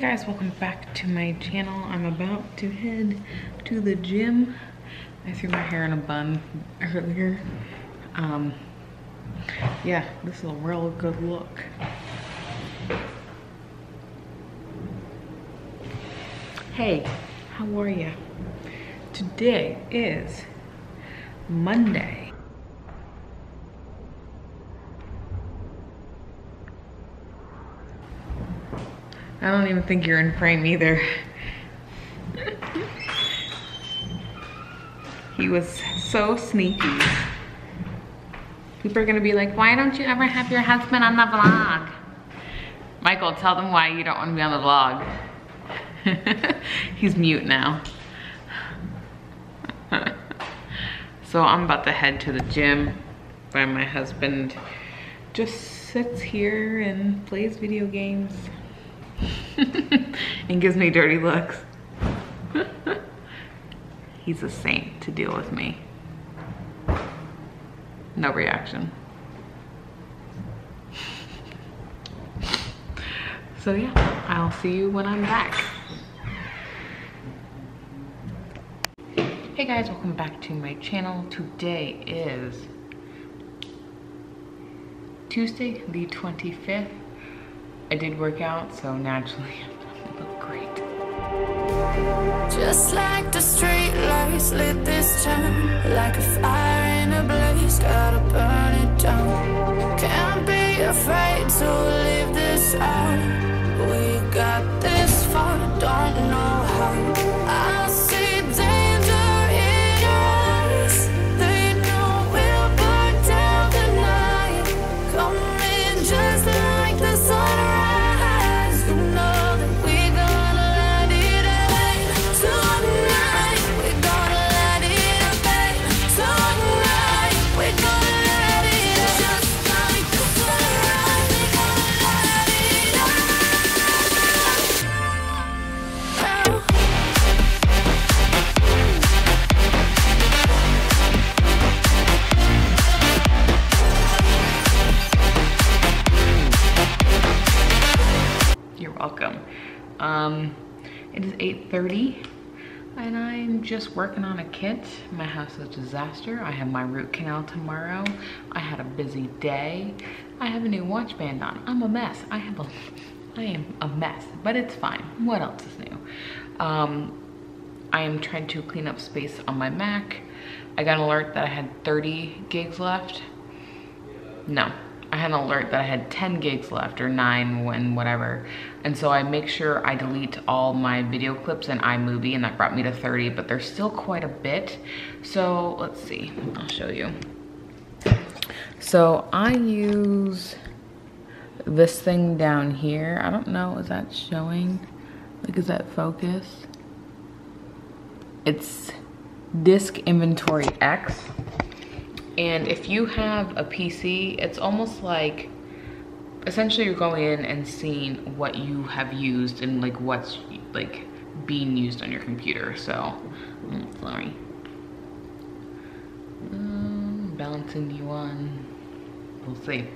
guys, welcome back to my channel. I'm about to head to the gym. I threw my hair in a bun earlier. Yeah, this is a real good look. Hey, how are ya? Today is Monday. I don't even think you're in frame either. He was so sneaky. People are gonna be like, why don't you ever have your husband on the vlog? Michael, tell them why you don't want to be on the vlog. He's mute now. So I'm about to head to the gym while my husband just sits here and plays video games. And gives me dirty looks. He's a saint to deal with me. No reaction. So yeah, I'll see you when I'm back. Hey guys, welcome back to my channel. Today is Tuesday, the 25th. I did work out, so naturally I look great. Just like the street lights lit this town, like a fire in a blaze, gotta burn it down. Can't be afraid to leave this out. We got this far, don't know how. I see danger in your eyes. They know we'll burn down the night. Coming just like the sunrise. It is 8:30 and I'm just working on a kit. My house is a disaster. I have my root canal tomorrow. I had a busy day. I have a new watch band on. I'm a mess. I am a mess, but it's fine. What else is new? I am trying to clean up space on my Mac. I got an alert that I had 30 gigs left. No. I had an alert that I had 10 gigs left, or 9 when whatever. And so I make sure I delete all my video clips in iMovie, and that brought me to 30, but there's still quite a bit. So let's see, I'll show you. So I use this thing down here. I don't know, is that showing? Like, is that focus? It's Disk Inventory X. And if you have a PC, it's almost like, essentially you're going in and seeing what you have used and like what's like being used on your computer. So, sorry. Balancing you on, we'll see.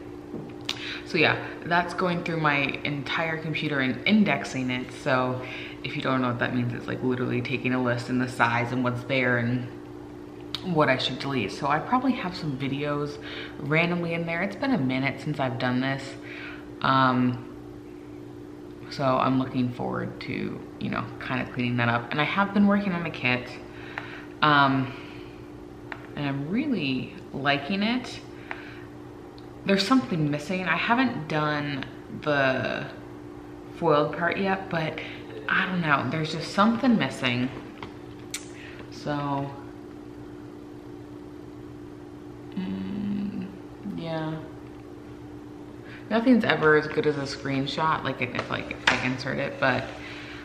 So yeah, that's going through my entire computer and indexing it. So if you don't know what that means, it's like literally taking a list and the size and what's there and what I should delete. So I probably have some videos randomly in there. It's been a minute since I've done this. So I'm looking forward to, you know, kind of cleaning that up. And I have been working on a kit. And I'm really liking it. There's something missing. I haven't done the foiled part yet, but I don't know. There's just something missing. So yeah, nothing's ever as good as a screenshot, like if I insert it, but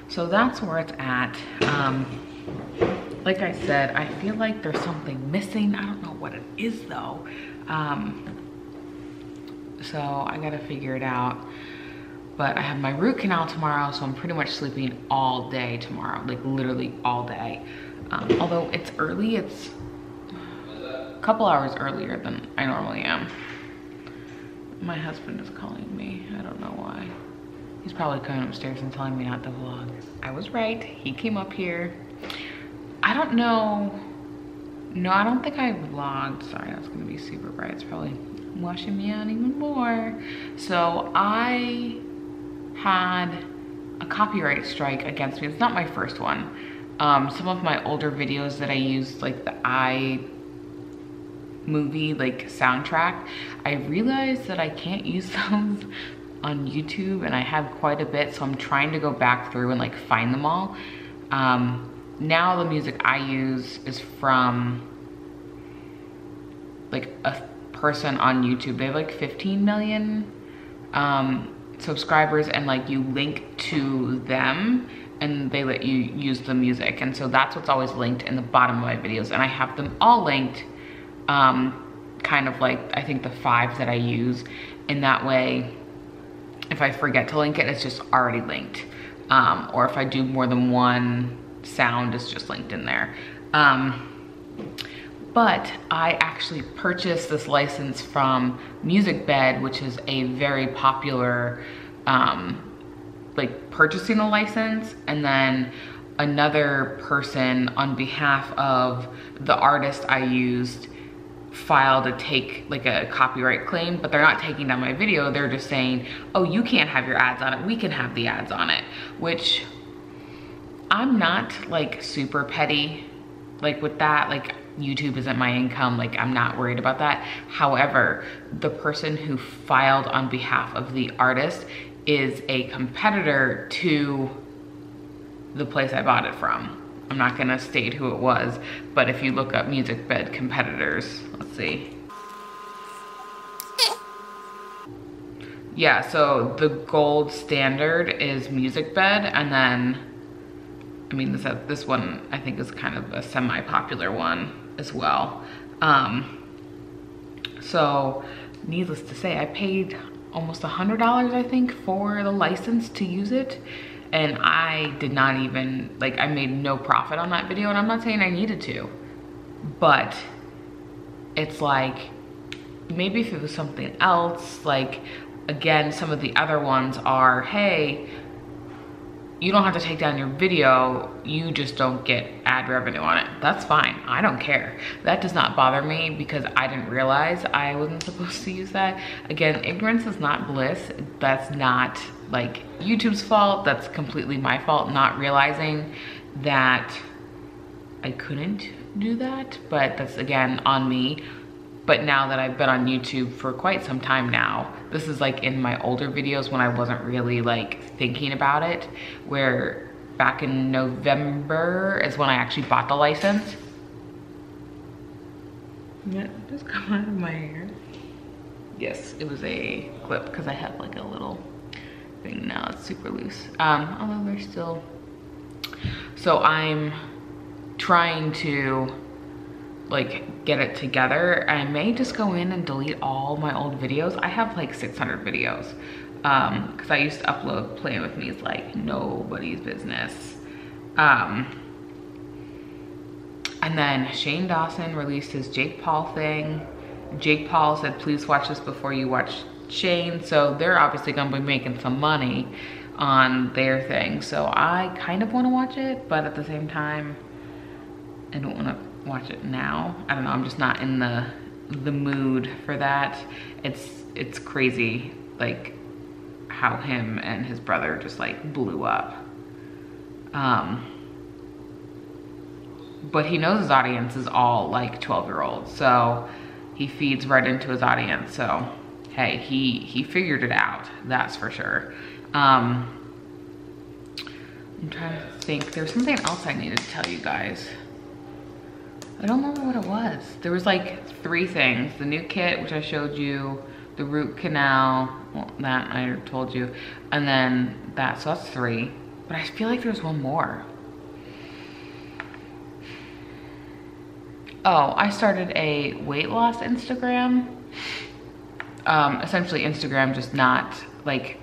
so that's where it's at. Like I said, I feel like there's something missing. I don't know what it is though. So I gotta figure it out. But I have my root canal tomorrow, so I'm pretty much sleeping all day tomorrow, like literally all day. Although it's early, it's a couple hours earlier than I normally am. My husband is calling me. I don't know why. He's probably coming upstairs and telling me not to vlog. I was right, he came up here. I don't know. No, I don't think I vlogged. Sorry, that's gonna be super bright. It's probably washing me out even more. So I had a copyright strike against me. It's not my first one. Some of my older videos that I used, like the iMovie like soundtrack, I realized that I can't use those on YouTube, and I have quite a bit, so I'm trying to go back through and like find them all. Now the music I use is from like a person on YouTube. They have like 15 million subscribers, and like you link to them and they let you use the music. And so that's what's always linked in the bottom of my videos. And I have them all linked, kind of like, I think the 5 that I use. And that way, if I forget to link it, it's just already linked. Or if I do more than one sound, it's just linked in there. But I actually purchased this license from MusicBed, which is a very popular, like purchasing a license, and then another person on behalf of the artist I used filed a copyright claim, but they're not taking down my video. They're just saying, oh, you can't have your ads on it, we can have the ads on it, which I'm not like super petty like with that. Like, YouTube isn't my income, like I'm not worried about that. However, the person who filed on behalf of the artist is a competitor to the place I bought it from. I'm not gonna state who it was, but if you look up MusicBed competitors, let's see. Yeah, so the gold standard is MusicBed, and then, I mean, this one I think is kind of a semi-popular one as well. So needless to say, I paid almost $100, I think, for the license to use it. And I did not even, like, I made no profit on that video, and I'm not saying I needed to, but it's like, maybe if it was something else, like, again, some of the other ones are, hey, you don't have to take down your video, you just don't get ad revenue on it. That's fine, I don't care. That does not bother me because I didn't realize I wasn't supposed to use that. Again, ignorance is not bliss. That's not like YouTube's fault, that's completely my fault, not realizing that I couldn't do that, but that's again on me. But now that I've been on YouTube for quite some time now, this is like in my older videos when I wasn't really like thinking about it, where back in November is when I actually bought the license. That just come out of my hair. Yes, it was a clip because I have like a little thing now, it's super loose. Although they're still, so I'm trying to like get it together. I may just go in and delete all my old videos. I have like 600 videos because I used to upload Playing With Me is like nobody's business. And then Shane Dawson released his Jake Paul thing. Jake Paul said, please watch this before you watch Shane. So they're obviously gonna be making some money on their thing. So I kind of wanna watch it, but at the same time, I don't wanna watch it now. I don't know, I'm just not in the mood for that. It's crazy like how him and his brother just like blew up. But he knows his audience is all like 12-year-olds, so he feeds right into his audience. So hey, he figured it out, that's for sure. I'm trying to think, there's something else I needed to tell you guys. I don't remember what it was. There was like 3 things. The new kit, which I showed you, the root canal, well, that I told you, and then that, so that's 3. But I feel like there's one more. Oh, I started a weight loss Instagram. Essentially Instagram, just not like,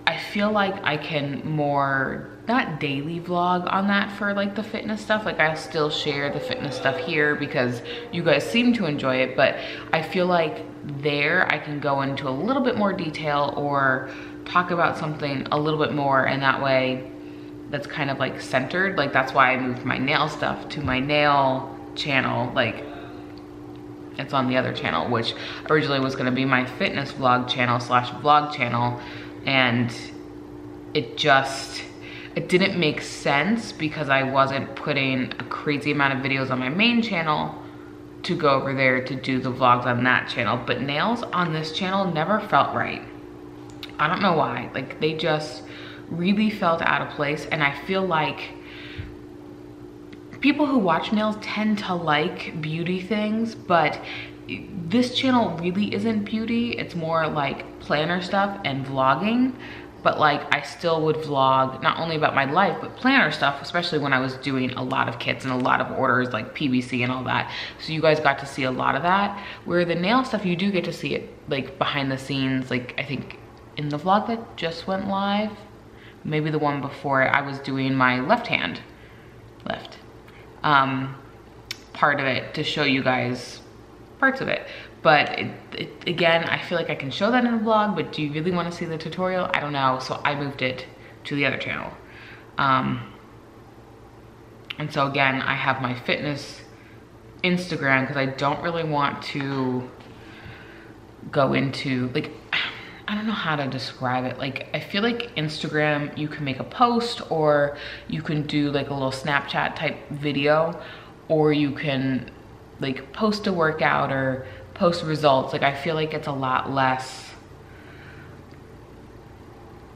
I feel like I can more, not daily vlog on that for like the fitness stuff. Like I'll still share the fitness stuff here because you guys seem to enjoy it, but I feel like there I can go into a little bit more detail or talk about something a little bit more, and that way that's kind of like centered. Like that's why I moved my nail stuff to my nail channel. Like it's on the other channel, which originally was gonna be my fitness vlog channel slash vlog channel. And it didn't make sense because I wasn't putting a crazy amount of videos on my main channel to go over there to do the vlogs on that channel. But nails on this channel never felt right. I don't know why. Like they just really felt out of place. And I feel like people who watch nails tend to like beauty things, but this channel really isn't beauty. It's more like planner stuff and vlogging. But like I still would vlog not only about my life, but planner stuff, especially when I was doing a lot of kits and a lot of orders like PVC and all that. So you guys got to see a lot of that. Where the nail stuff, you do get to see it like behind the scenes. Like I think in the vlog that just went live, maybe the one before, I was doing my left part of it to show you guys parts of it. But again, I feel like I can show that in a vlog, but do you really want to see the tutorial? I don't know, so I moved it to the other channel. And so again, I have my fitness Instagram because I don't really want to go into, like, I don't know how to describe it. Like, I feel like Instagram, you can make a post, or you can do like a little Snapchat type video, or you can like post a workout or post results. Like I feel like it's a lot less,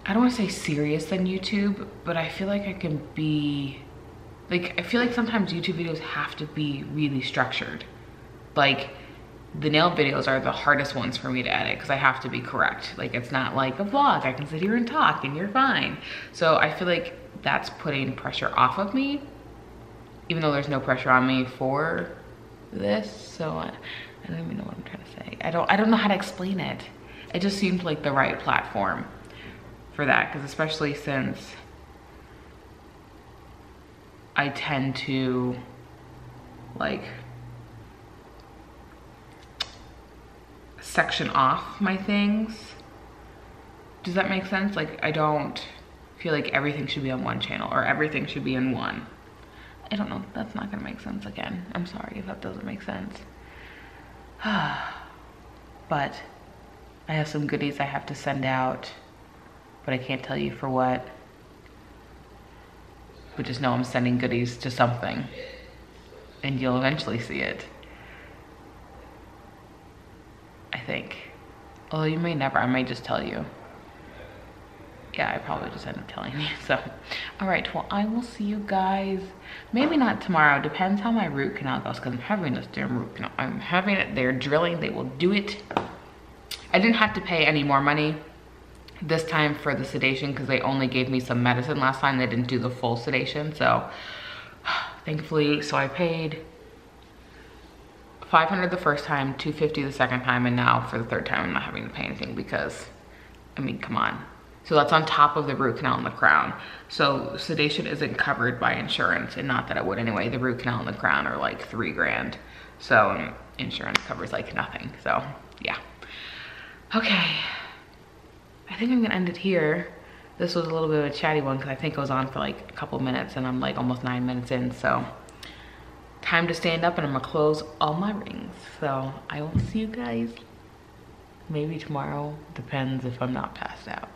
I don't want to say serious than YouTube, but I feel like I can be, like, I feel like sometimes YouTube videos have to be really structured. Like the nail videos are the hardest ones for me to edit because I have to be correct. Like it's not like a vlog, I can sit here and talk and you're fine. So I feel like that's putting pressure off of me, even though there's no pressure on me for this. So I don't even know what I'm trying to say. I don't know how to explain it. It just seemed like the right platform for that, because especially since I tend to like section off my things. Does that make sense? Like I don't feel like everything should be on one channel or everything should be in one. I don't know, that's not gonna make sense again. I'm sorry if that doesn't make sense. But I have some goodies I have to send out, but I can't tell you for what. But just know I'm sending goodies to something and you'll eventually see it, I think. Although you may never, I might just tell you. Yeah, I probably just end up telling you. So, all right, well, I will see you guys. Maybe not tomorrow, depends how my root canal goes, because I'm having this damn root canal. I'm having it, they're drilling, they will do it. I didn't have to pay any more money this time for the sedation because they only gave me some medicine last time. They didn't do the full sedation, so thankfully. So I paid $500 the first time, $250 the second time, and now for the third time I'm not having to pay anything because, I mean, come on. So that's on top of the root canal and the crown. So sedation isn't covered by insurance, and not that it would anyway. The root canal and the crown are like $3 grand. So insurance covers like nothing. So yeah. Okay. I think I'm gonna end it here. This was a little bit of a chatty one because I think it was on for like a couple minutes and I'm like almost 9 minutes in. So time to stand up and I'm gonna close all my rings. So I will see you guys maybe tomorrow. Depends if I'm not passed out.